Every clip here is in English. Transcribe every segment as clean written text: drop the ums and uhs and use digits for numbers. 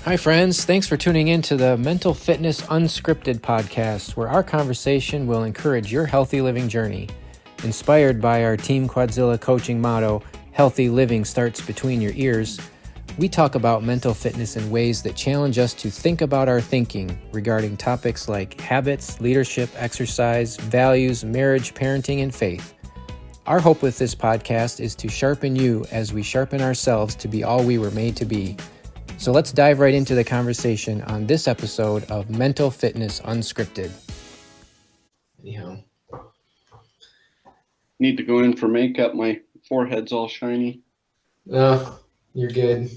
Hi, friends. Thanks for tuning in to the Mental Fitness Unscripted podcast, where our conversation will encourage your healthy living journey. Inspired by our Team Quadzilla coaching motto, healthy living starts between your ears, we talk about mental fitness in ways that challenge us to think about our thinking regarding topics like habits, leadership, exercise, values, marriage, parenting, and faith. Our hope with this podcast is to sharpen you as we sharpen ourselves to be all we were made to be. So let's dive right into the conversation on this episode of Mental Fitness Unscripted. Anyhow. Need to go in for makeup. My forehead's all shiny. Oh, you're good.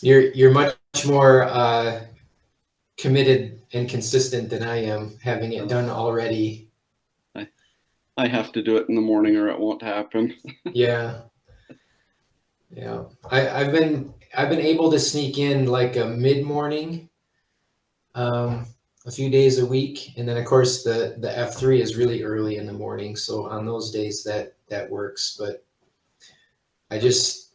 You're much more committed and consistent than I am, having it done already. I have to do it in the morning or it won't happen. Yeah. I've been able to sneak in like a mid-morning, a few days a week, and then of course the F3 is really early in the morning, so on those days that works. But I just,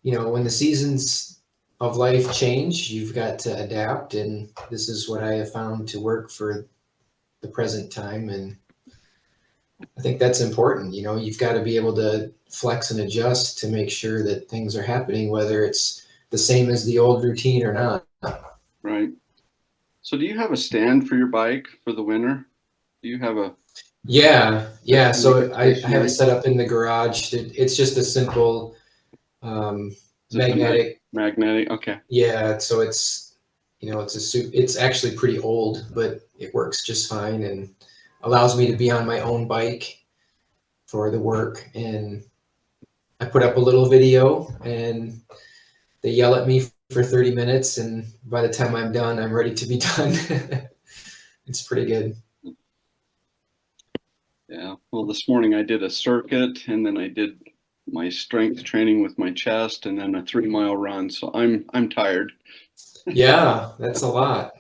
when the seasons of life change, you've got to adapt, and this is what I have found to work for the present time. And I think that's important. You've got to be able to flex and adjust to make sure that things are happening, whether it's the same as the old routine or not. Right. So do you have a stand for your bike for the winter? Do you have a... Yeah. So I have it set up in the garage. It's just a simple magnetic. Magnetic. Okay. Yeah. So it's actually pretty old, but it works just fine and allows me to be on my own bike for the work. And I put up a little video and they yell at me for 30 minutes. And by the time I'm done, I'm ready to be done. It's pretty good. Yeah. Well, this morning I did a circuit and then I did my strength training with my chest and then a 3-mile run. So I'm tired. Yeah, that's a lot.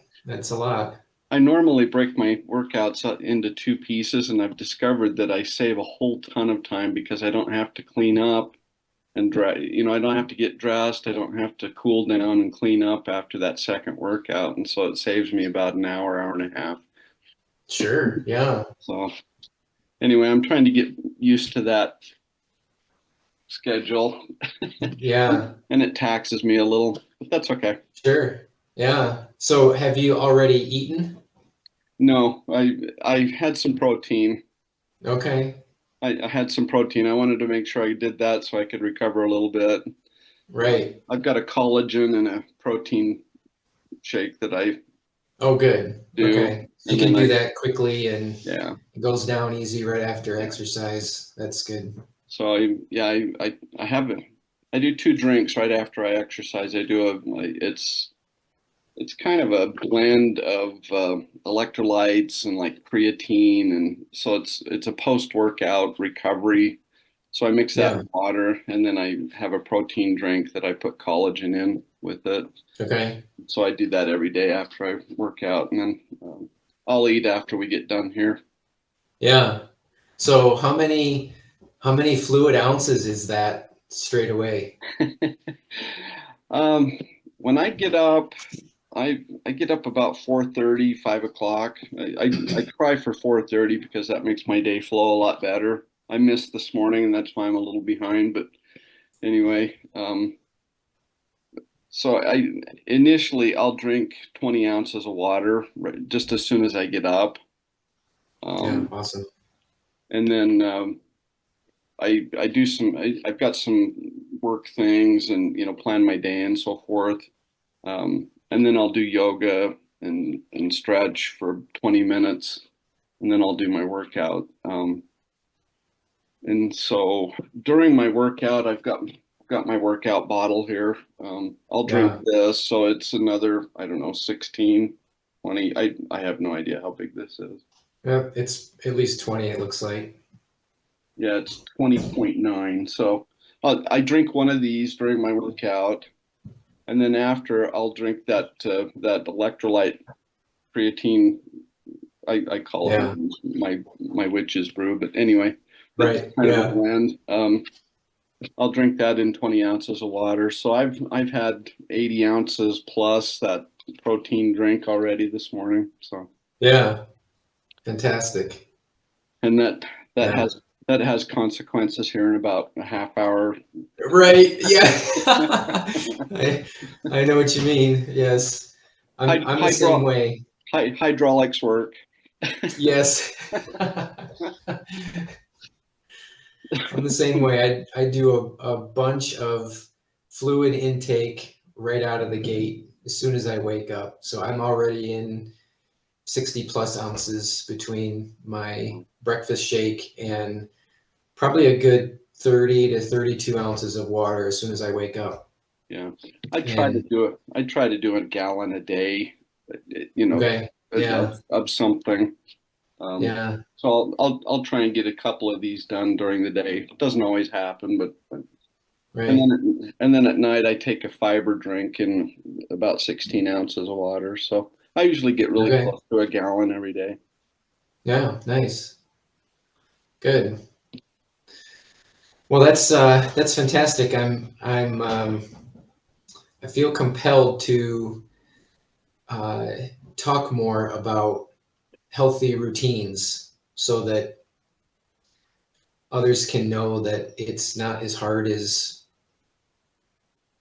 I normally break my workouts into 2 pieces, and I've discovered that I save a whole ton of time because I don't have to clean up and dry. I don't have to get dressed. I don't have to cool down and clean up after that second workout, and so it saves me about an hour, hour and a half. Sure. Yeah. So anyway, I'm trying to get used to that schedule. Yeah. And it taxes me a little, but that's okay. Sure. Yeah. So have you already eaten? No, I had some protein. Okay. I had some protein. I wanted to make sure I did that so I could recover a little bit. Right. I've got a collagen and a protein shake that I Oh, good. do. Okay. You And can then do that quickly and yeah. it goes down easy right after exercise. That's good. So I have it. I do 2 drinks right after I exercise. It's kind of a blend of electrolytes and like creatine, and so it's a post-workout recovery. So I mix that Yeah. in water, and then I have a protein drink that I put collagen in with it. Okay. So I do that every day after I work out, and then I'll eat after we get done here. Yeah. So how many fluid ounces is that straight away? um, when I get up, I get up about 4:30, 5 o'clock. I try for 4:30 because that makes my day flow a lot better. I missed this morning, and that's why I'm a little behind. But anyway, so initially I'll drink 20 ounces of water just as soon as I get up, Yeah. um, Awesome. and then I do I've got some work things and plan my day and so forth. And then I'll do yoga and stretch for 20 minutes, and then I'll do my workout. And so during my workout, I've got my workout bottle here. I'll drink Yeah. this, so it's another, I don't know, 16, 20. I have no idea how big this is. Yep. It's at least 20, it looks like. Yeah, it's 20.9. So I drink one of these during my workout, and then after I'll drink that electrolyte creatine. I call it Yeah. my witch's brew, but anyway, that's Right. kind of a Yeah. blend. I'll drink that in 20 ounces of water. So I've had 80 ounces plus that protein drink already this morning. So Yeah, fantastic. and that Yeah. has that has consequences here in about a half hour. Right. Yeah. I I know what you mean. Yes. I'm the same Hydro way. hydraulics work. Yes. I'm the same way. I do a bunch of fluid intake right out of the gate as soon as I wake up. So I'm already in 60 plus ounces between my breakfast shake and probably a good 30 to 32 ounces of water as soon as I wake up. Yeah, And I try to do a gallon a day, you know, okay, yeah, of something. yeah, So I'll try and get a couple of these done during the day. It doesn't always happen, but right. and then at night I take a fiber drink and about 16 ounces of water. So I usually get really Okay, close to a gallon every day. yeah, nice, good. Well, that's fantastic. I feel compelled to uh, talk more about healthy routines so that others can know that it's not as hard as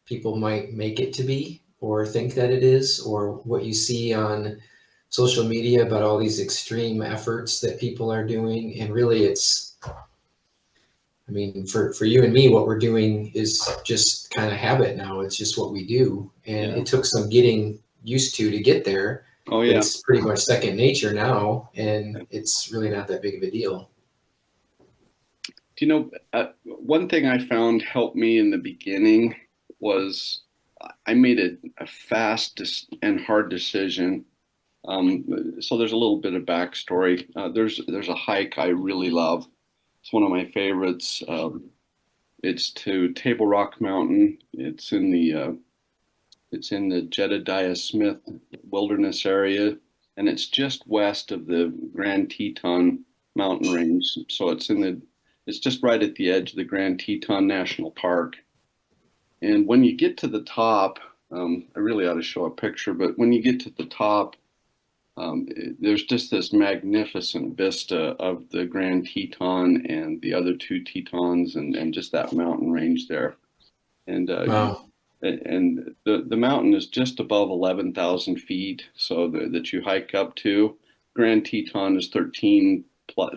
people might make it to be or think that it is, or what you see on social media about all these extreme efforts that people are doing. And really, I mean, for you and me, what we're doing is just kind of habit now. It's just what we do. And Yeah. it took some getting used to get there, Oh but yeah. it's pretty much second nature now. And it's really not that big of a deal. Do you know, one thing I found helped me in the beginning was I made a fast and hard decision. So there's a little bit of backstory. There's a hike I really love. It's one of my favorites. It's to Table Rock Mountain. It's in the Jedediah Smith Wilderness area, and it's just west of the Grand Teton mountain range. So it's just right at the edge of the Grand Teton National Park. And when you get to the top, I really ought to show a picture, but when you get to the top, there's just this magnificent vista of the Grand Teton and the other two Tetons and just that mountain range there. And Wow. the mountain is just above 11,000 feet, so that you hike up to. Grand Teton is 13 plus,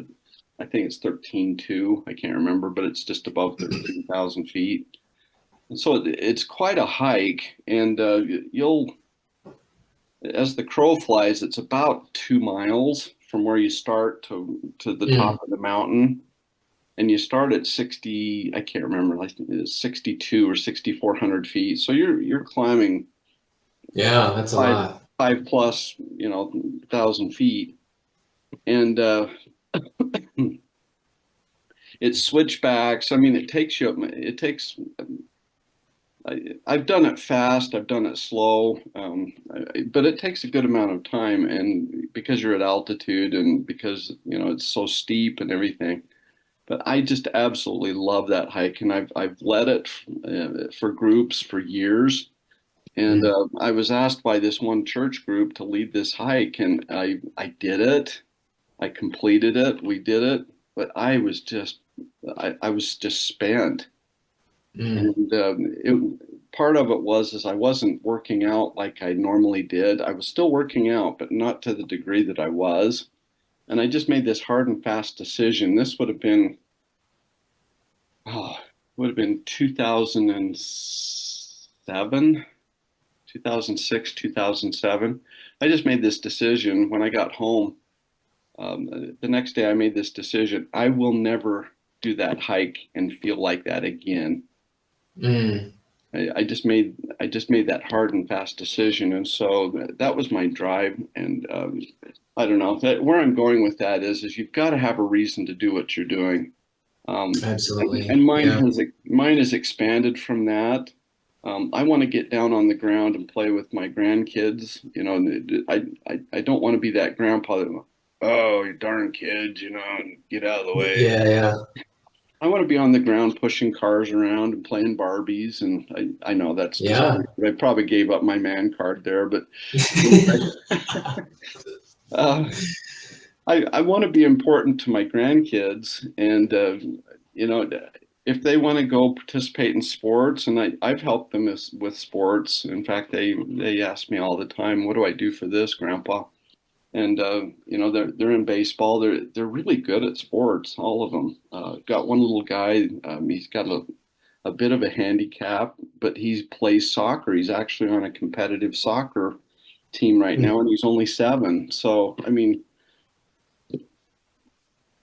I think it's 13.2. I can't remember, but it's just above 13,000 feet. And so it's quite a hike, and you'll as the crow flies, it's about 2 miles from where you start to the top Mm. of the mountain, and you start at 60. I can't remember, like it's 62 or 6,400 feet. So you're climbing Yeah, that's a five lot. five plus, 1,000 feet, and it's switchbacks. I mean, it takes I've done it fast, I've done it slow, but it takes a good amount of time, and because you're at altitude and because it's so steep and everything. But I just absolutely love that hike, and I've led it for groups for years. And Mm. I was asked by this one church group to lead this hike, and I did it. I completed it. We did it, but I was just spent. Mm. And part of it was is I wasn't working out like I normally did. I was still working out, but not to the degree that I was. And I just made this hard and fast decision. This oh, would have been 2007, 2006, 2007. I just made this decision when I got home. The next day, I made this decision. I will never do that hike and feel like that again. Mm. I just made that hard and fast decision, and so that was my drive. And I don't know where I'm going with that is you've got to have a reason to do what you're doing. And Absolutely. Yeah. mine has expanded from that. I want to get down on the ground and play with my grandkids. I don't want to be that grandpa that, oh, you darn kids, get out of the way. Yeah. Yeah. I want to be on the ground pushing cars around and playing Barbies, and I know that's just Yeah. I probably gave up my man card there, but uh, I want to be important to my grandkids, and you know, if they want to go participate in sports, and I've helped them with sports. In fact, they ask me all the time, "What do I do for this, Grandpa?" And you know, they're in baseball. They're really good at sports, all of them. Got one little guy. He's got a bit of a handicap, but he plays soccer. He's actually on a competitive soccer team right now, and he's only 7. So I mean,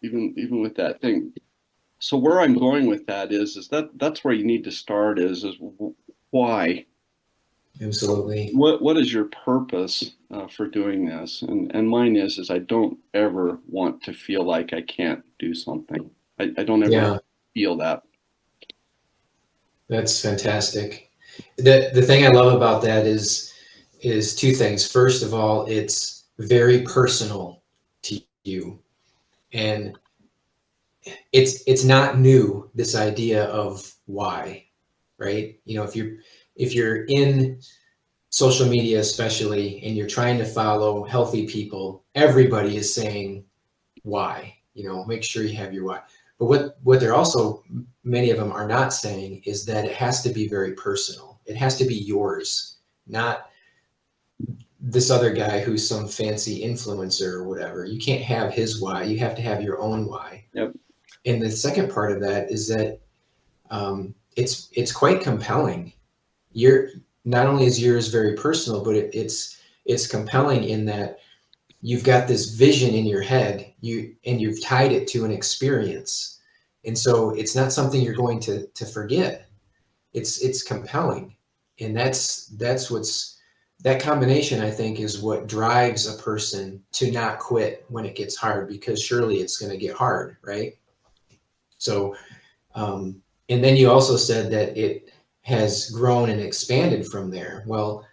even with that thing. So where I'm going with that is that that's where you need to start is why? Absolutely. What is your purpose for doing this? And mine is I don't ever want to feel like I can't do something. I don't ever Yeah, feel that. that's fantastic. The thing I love about that is two things. First of all, it's very personal to you, and it's not new, this idea of why, right? You know, if you're in social media especially and you're trying to follow healthy people, everybody is saying why. You know, make sure you have your why. But what they're also, many of them are not saying, is that it has to be very personal. It has to be yours, not this other guy who's some fancy influencer or whatever. You can't have his why. You have to have your own why. Yep. And the second part of that is that it's quite compelling. You're not only is yours very personal, but it's compelling in that you've got this vision in your head, you've tied it to an experience, and so it's not something you're going to forget. It's compelling, and that's what's that combination, I think, is what drives a person to not quit when it gets hard, because surely it's going to get hard, right? So and then you also said that it has grown and expanded from there. Well,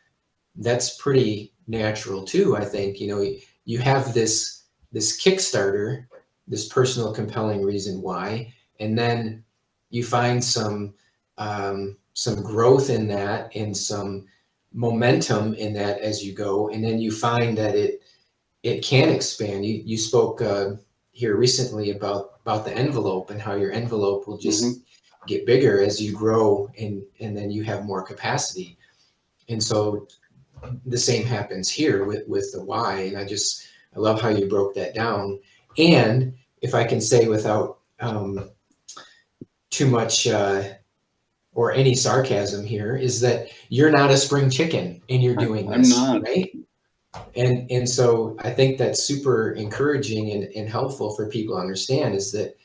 that's pretty natural too, I think. You know, you have this Kickstarter, this personal compelling reason why, and then you find some growth in that and some momentum in that as you go, and then you find that it can expand. You spoke here recently about the envelope and how your envelope will just get bigger as you grow, and then you have more capacity. And so the same happens here with the why. And I love how you broke that down. And if I can say without too much or any sarcasm here, is that you're not a spring chicken and you're doing I'm this, not. right? And so I think that's super encouraging and helpful for people to understand, is that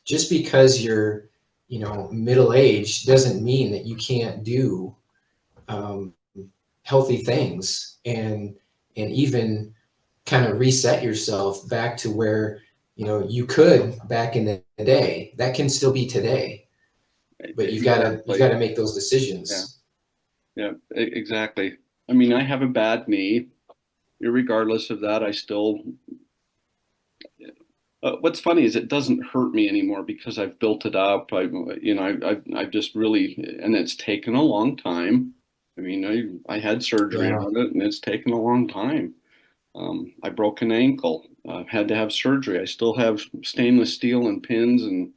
just because you're, you know, middle aged doesn't mean that you can't do healthy things and even kind of reset yourself back to where, you know, you could back in the day. That can still be today, but you've got to make those decisions. Yeah, exactly. I mean, I have a bad knee. Regardless of that, I still. What's funny is it doesn't hurt me anymore because I've built it up. I've just really, and it's taken a long time. I mean, I had surgery Yeah. on it, and it's taken a long time. I broke an ankle. Had to have surgery. I still have stainless steel and pins and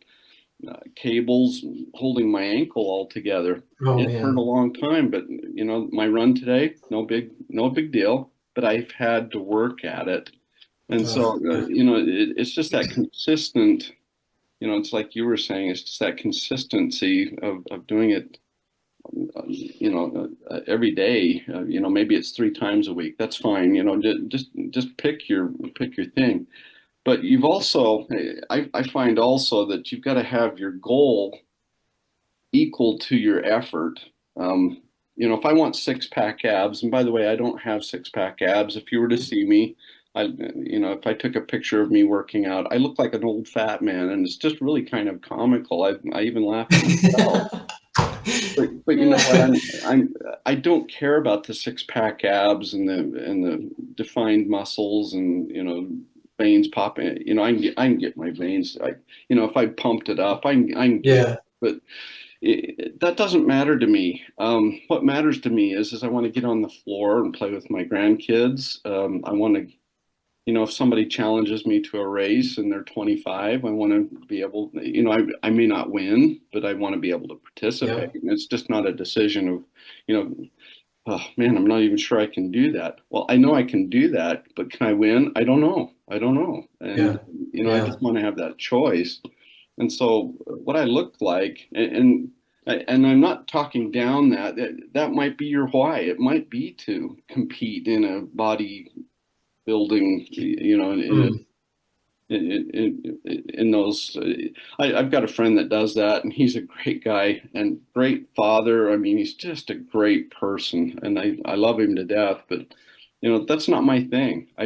cables holding my ankle all together. Oh It hurt a man. long time, but you know, my run today, no big deal. But I've had to work at it, and so Yeah. you know, it's just that consistent. You know, it's like you were saying, it's just that consistency of doing it. You know, every day. You know, maybe it's 3 times a week. That's fine. You know, just pick your thing. But you've also, I find also that you've got to have your goal equal to your effort. You know, if I want 6 pack abs, and by the way, I don't have 6 pack abs. If you were to see me, you know, if I took a picture of me working out, I look like an old fat man, and it's just really kind of comical. I even laugh at myself. But you know what? I don't care about the 6 pack abs and the defined muscles and you know veins popping. You know, I can get my veins. You know, if I pumped it up, I can get Yeah. it. But that doesn't matter to me. What matters to me is I want to get on the floor and play with my grandkids. I want to, you know, if somebody challenges me to a race and they're 25, I want to be able, you know, I may not win, but I want to be able to participate. Yeah. And it's just not a decision of, you know, oh man, I'm not even sure I can do that. Well, I know I can do that, but can I win? I don't know. I don't know. And, Yeah. you know, I Yeah. just want to have that choice. And so what I look like, and I'm not talking down that might be your why. It might be to compete in a body building, you know, Mm. in those. I've got a friend that does that, and he's a great guy and great father. I mean, he's just a great person, and I love him to death. But you know, that's not my thing. I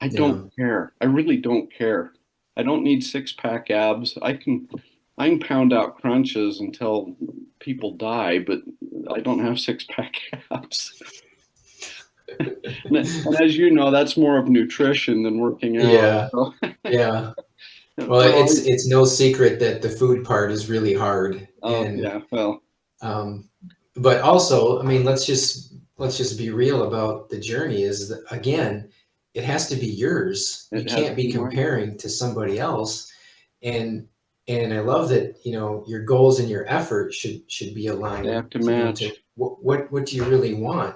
Yeah. don't care. I really don't care. I don't need six pack abs. I can pound out crunches until people die, but I don't have six pack abs. And as you know, that's more of nutrition than working out. Yeah. So, Yeah. Well, well, it's no secret that the food part is really hard, oh and yeah, well, um, but also, I mean, let's just be real about the journey. Is that, again, it has to be yours. You it has can't to be be mine. comparing to somebody else, and and I love that, you know, your goals and your effort should be They aligned. have to You know, to match. what do you really want?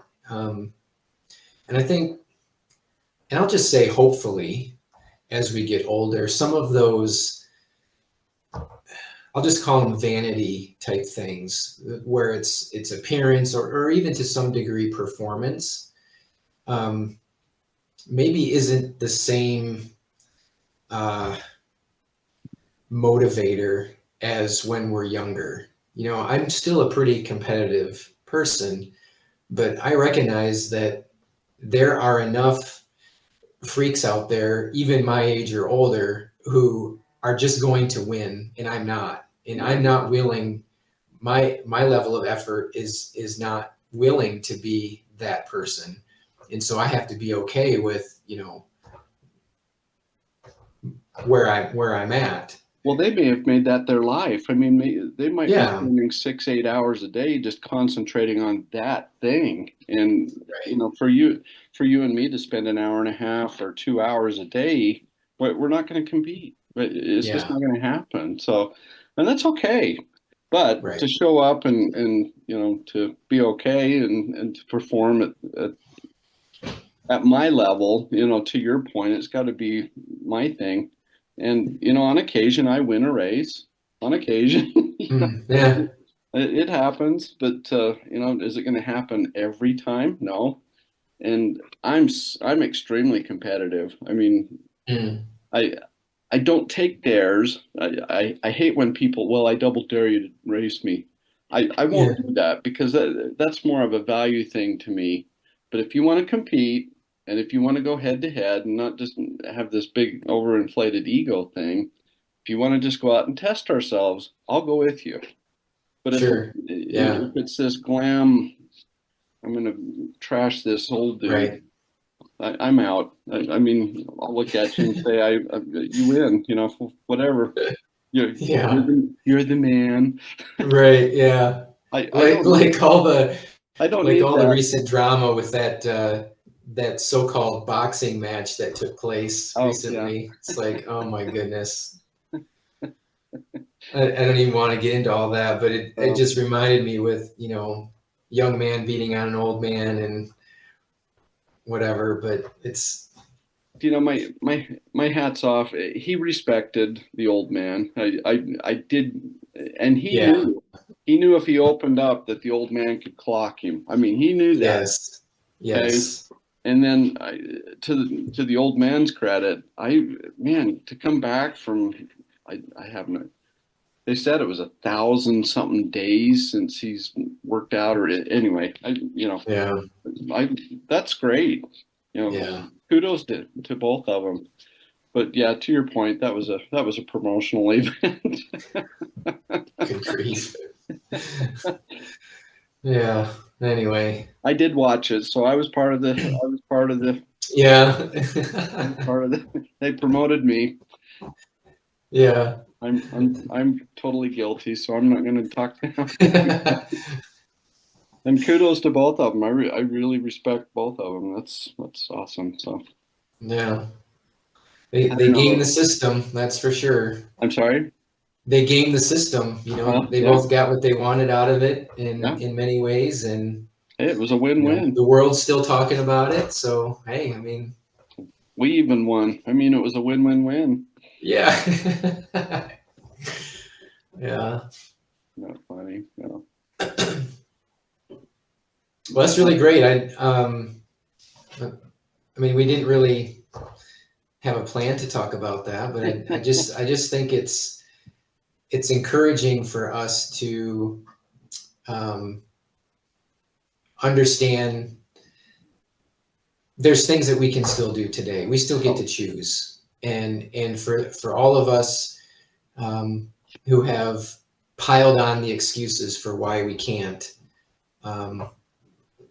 And I think, and I'll just say, hopefully, as we get older, some of those, I'll just call them vanity type things, where it's appearance, or even to some degree performance, um, maybe isn't the same uh, motivator as when we're younger. You know, I'm still a pretty competitive person, but I recognize that there are enough freaks out there, even my age or older, who are just going to win, and I'm not. And I'm not willing. My level of effort is not willing to be that person, and so I have to be okay with, you know, where I'm at. Well, they may have made that their life. I mean, they might be Yeah. spending 6, 8 hours a day just concentrating on that thing. And you Right. know, for you and me to spend an hour and a half or 2 hours a day, we're not going to compete. It's just Yeah. not going to happen. So, and that's okay. But to Right. show up and you know to be okay and to perform at my level, you know, to your point, it's got to be my thing. And, you know, on occasion, I win a race. On occasion, you know, Yeah. it happens. But, you know, is it going to happen every time? No. And I'm extremely competitive. I mean, Mm. I I don't take dares. I hate when people, well, I double dare you to race me. I Yeah. won't do that because that's more of a value thing to me. But if you want to compete and if you want to go head to head and not just have this big overinflated ego thing, if you want to just go out and test ourselves, I'll go with you. But Sure. Yeah. if it's this glam, I'm going to trash this old dude. Right. I'm out. I mean, I'll look at you and say, you win. You know, whatever. Yeah. You're the man. Right. Yeah. I Like don't need like all the I don't like need all the that. recent drama with that so-called boxing match that took place Oh yeah. recently. It's like, oh my goodness. I don't even want to get into all that, but it Uh, just reminded me with, you know, young man beating on an old man and whatever, but it's you know, my hat's off. He respected the old man. I did, and yeah, he knew if he opened up that the old man could clock him. I mean, he knew that. yes. Okay. Yes. And then to the old man's credit, man, to come back from I haven't. They said it was 1,000 something days since he's worked out, or anyway. You know, Yeah. I that's great. You know, Yeah. kudos to both of them. But yeah, to your point, that was a promotional event. Good grief. Yeah. Anyway. I did watch it, so I was part of the Yeah. Part of they promoted me. Yeah. I'm totally guilty, so I'm not going to talk to him. And kudos to both of them. I really respect both of them. That's awesome. So Yeah. I They don't game the know. system, that's for sure. I'm sorry. They game the system, you know. They Yeah, both got what they wanted out of it yeah. in many ways, and Hey, it was a you know, win-win. the world's still talking about it. So hey, I mean, We even won. I mean, it was a win-win-win. yeah. Yeah. Not funny. No. Well, that's really great. I mean, we didn't really have a plan to talk about that, but I just think it's encouraging for us to um, understand there's things that we can still do today. We still get to choose, and for all of us who have piled on the excuses for why we can't, um,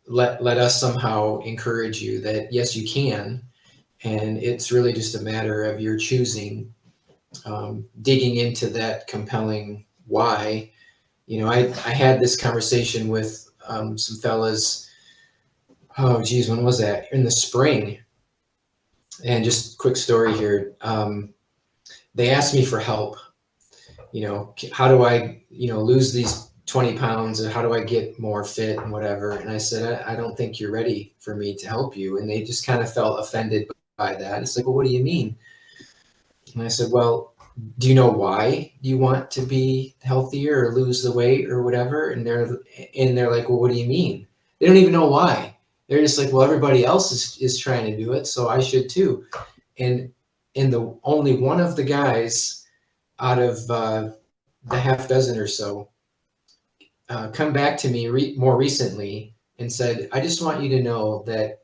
let us somehow encourage you that yes, you can, and it's really just a matter of your choosing, digging into that compelling why. You know, I had this conversation with some fellas. Oh, geez, when was that? In the spring. And just quick story here. They asked me for help. You know, how do I, you know, lose these 20 pounds, and how do I get more fit and whatever? And I said, I don't think you're ready for me to help you. And they just kind of felt offended by that. It's like, well, what do you mean? And I said, well, do you know why you want to be healthier or lose the weight or whatever? And they're like, well, what do you mean? They don't even know why. They're just like, well, everybody else is trying to do it, so I should too. And the only one of the guys out of the half dozen or so come back to me more recently and said, I just want you to know that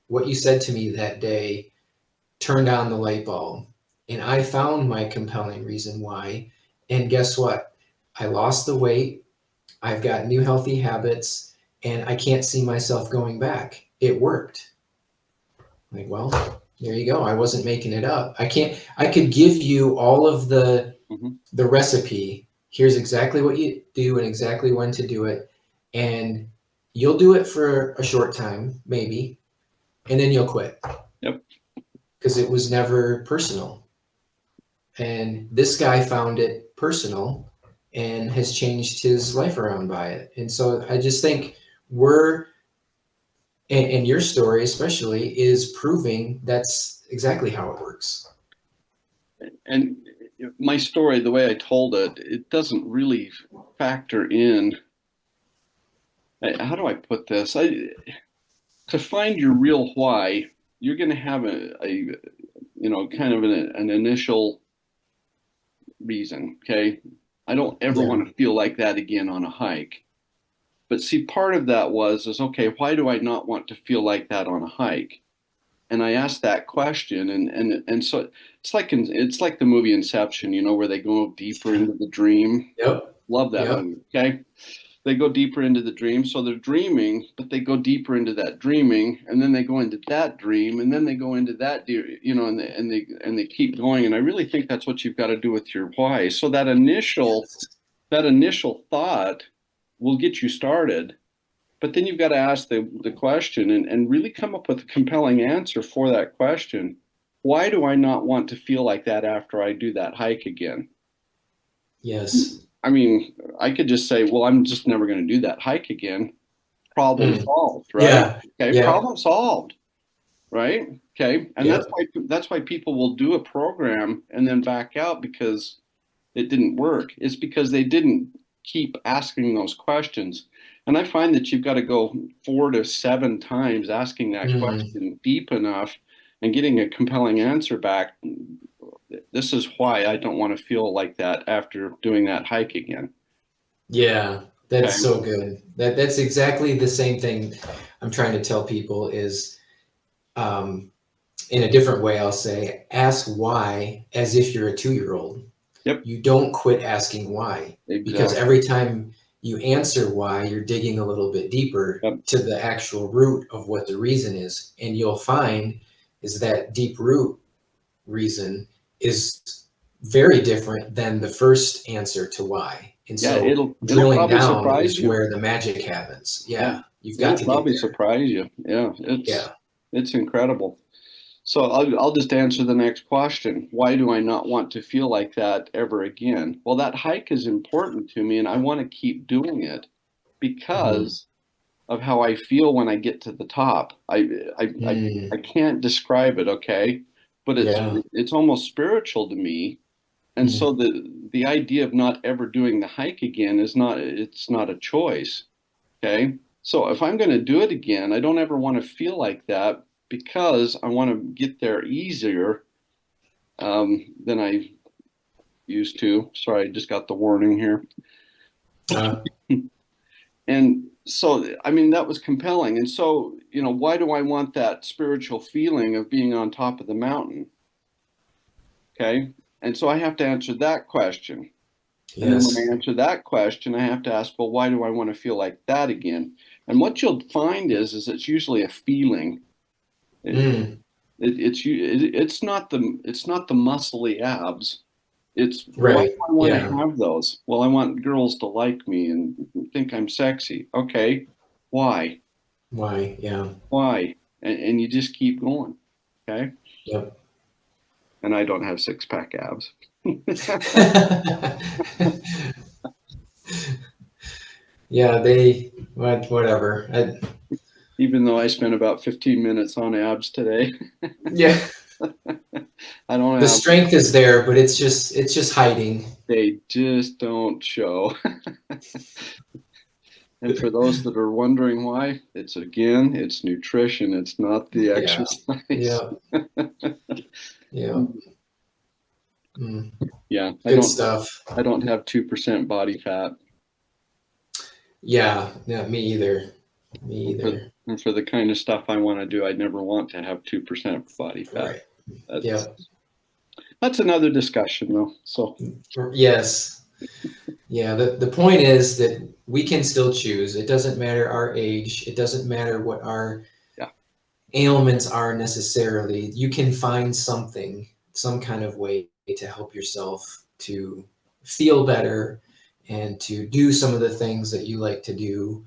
what you said to me that day turned on the light bulb. And I found my compelling reason why. And guess what? I lost the weight. I've got new healthy habits, and I can't see myself going back. It worked. Like, well, there you go. I wasn't making it up. I could give you all of Mhm. the recipe. Here's exactly what you do and exactly when to do it. And you'll do it for a short time, maybe, and then you'll quit Yep. because it was never personal. And this guy found it personal and has changed his life around by it. And so I just think we're, and your story especially, is proving that's exactly how it works. And my story, the way I told it, it doesn't really factor in. How do I put this? To find your real why, you're going to have kind of an initial reason. Okay. I don't ever Yeah. want to feel like that again on a hike. But see, part of that is okay, why do I not want to feel like that on a hike? And I asked that question, and so it's like the movie Inception, where they go deeper into the dream. Yep. Love that Yep. movie. Okay, they go deeper into the dream, so they're dreaming, but they go deeper into that dreaming, and then they go into that dream, and then they go into that, and they keep going. And I really think that's what you've got to do with your why. So that initial thought will get you started, but then you've got to ask the question and really come up with a compelling answer for that question. Why do I not want to feel like that after I do that hike again? Yes. I mean, I could just say, well, I'm just never going to do that hike again. Problem Mm. solved, right? Yeah. Okay, Yeah. problem solved, right? Okay, and that's Yep. why people will do a program and then back out because it didn't work. It's because they didn't keep asking those questions. And I find that you've got to go 4 to 7 times asking that Mm. question deep enough and getting a compelling answer back. This is why I don't want to feel like that after doing that hike again. Yeah. That's Okay. so good. That's exactly the same thing I'm trying to tell people is, um, in a different way, I'll say, ask why as if you're a 2-year-old. Yep. You don't quit asking why, because Exactly. every time you answer why, you're digging a little bit deeper Yep. to the actual root of what the reason is. And you'll find is that deep root reason is very different than the first answer to why. And Yeah, so it'll drilling probably down surprise is you. where the magic happens. Yeah, Yeah, you've got it'll to get probably there. surprise you. Yeah, Yeah. it's incredible. So I'll just answer the next question. Why do I not want to feel like that ever again? Well, that hike is important to me, and I want to keep doing it Mm-hmm. because of how I feel when I get to the top. I Mm, can't describe it, okay? But yeah. it's almost spiritual to me. And Mm, so the idea of not ever doing the hike again is not it's not a choice. Okay. So if I'm going to do it again, I don't ever want to feel like that because I want to get there easier than I used to. Sorry, I just got the warning here. uh, And so, I mean, that was compelling. And so, why do I want that spiritual feeling of being on top of the mountain? Okay. And so I have to answer that question. And then when yes. I answer that question, I have to ask, well, why do I want to feel like that again? And what you'll find is it's usually a feeling. It, Mm, it's not the muscly abs. It's why do right. I want to Yeah. have those? Well, I want girls to like me and think I'm sexy. Okay, why? Why? Yeah. Why? And you just keep going. Okay, Yep. and I don't have six pack abs. Yeah, whatever. Even though I spent about 15 minutes on abs today, Yeah, I don't the have. strength is there, but it's just hiding. They just don't show. And for those that are wondering why, it's nutrition. It's not the Yeah. exercise. Yeah. Yeah. Mm, Yeah, good stuff. I don't have 2% body fat. Yeah. Yeah. Me either. Me And for, either. and for the kind of stuff I want to do, I'd never want to have 2% body fat. Right. That's Yep. that's another discussion though. So Yes. Yeah. The point is that we can still choose. It doesn't matter our age. It doesn't matter what our yeah, ailments are necessarily. You can find something, some kind of way to help yourself to feel better and to do some of the things that you like to do.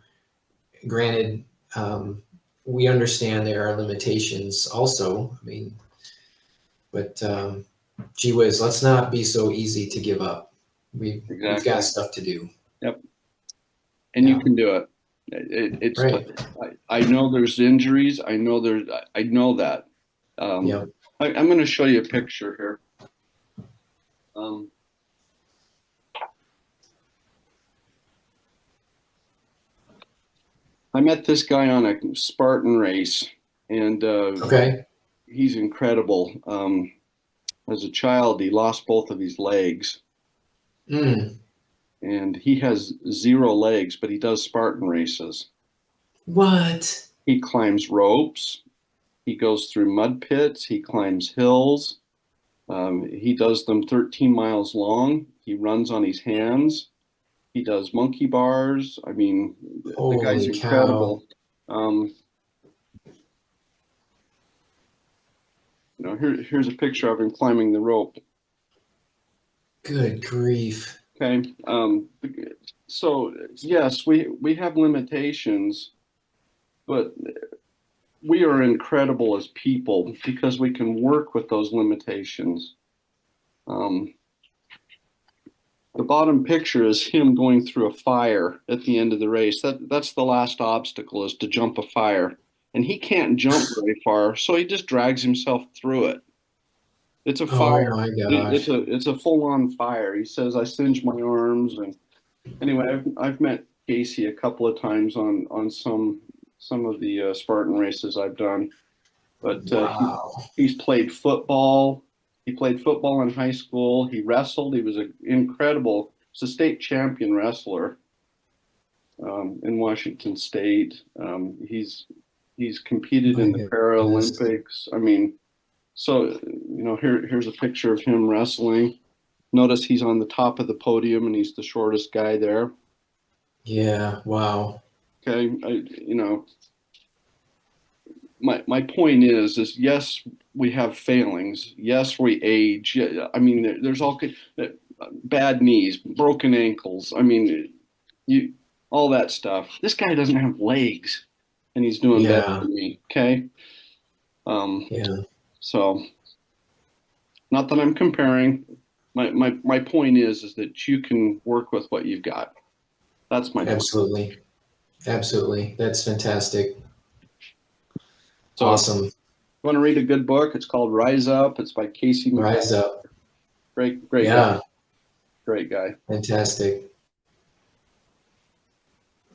Granted, we understand there are limitations also. I mean, but gee whiz, let's not be so easy to give up. We've got exactly. stuff to do. Yep. And you Yeah. can do it. It's Right. I know there's injuries. I know that. Um, Yep. I'm going to show you a picture here. Um, I met this guy on a Spartan race, and Okay. he's incredible. As a child, he lost both of his legs, Mm. and he has zero legs, but he does Spartan races. What? He climbs ropes. He goes through mud pits. He climbs hills. He does them 13 miles long. He runs on his hands. He does monkey bars. I mean, the guy's Holy cow. incredible. Um, here's a picture of him climbing the rope. Good grief. Okay. So yes, we have limitations, but we are incredible as people because we can work with those limitations. Um, the bottom picture is him going through a fire at the end of the race. That's the last obstacle is to jump a fire, and he can't jump very far, so he just drags himself through it. It's a Oh fire. my gosh. It's a full on fire. He says, "I singe my arms." And anyway, I've met Casey a couple of times on some of the Spartan races I've done, but Wow. he's played football. He played football in high school. He wrestled. He was an incredible, he's a state champion wrestler in Washington State. He's competed My in the goodness. Paralympics. I mean, so here's a picture of him wrestling. Notice he's on the top of the podium and he's the shortest guy there. Yeah. Wow. Okay, my point is yes, we have failings. Yes, we age. Yeah, I mean, there's all bad knees, broken ankles. I mean, you all that stuff. This guy doesn't have legs, and he's doing better Yeah. than me. Okay. Um, Yeah. so not that I'm comparing. My point is that you can work with what you've got. That's my point. Absolutely. Absolutely. That's fantastic. So, if Awesome. you want to read a good book, it's called Rise Up. It's by Casey Rise McCall. up. Great guy. Yeah. Great guy. Fantastic.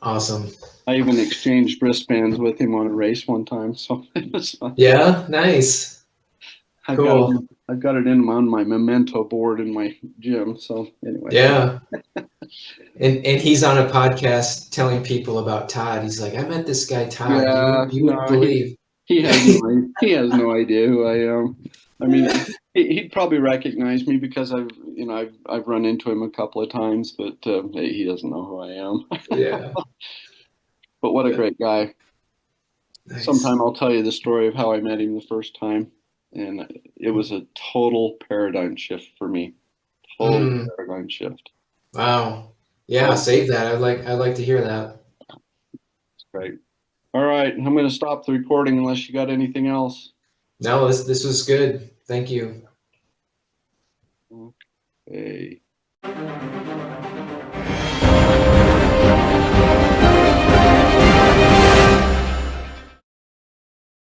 Awesome. I even exchanged wristbands with him on a race one time, so it was fun. Yeah. Nice. Cool. I've got it in on my memento board in my gym. So anyway. Yeah. And he's on a podcast telling people about Todd. He's like, I met this guy Todd. Yeah, You wouldn't no, believe. he has no idea who I am. I mean, he'd probably recognize me because I've run into him a couple of times, but he doesn't know who I am. Yeah. But what a great guy. Nice. Sometime I'll tell you the story of how I met him the first time, and it was a total paradigm shift for me. Total paradigm shift. Wow. Yeah, save that. I'd like to hear that. Great. All right, I'm going to stop the recording unless you got anything else. No, this was good. Thank you. Okay.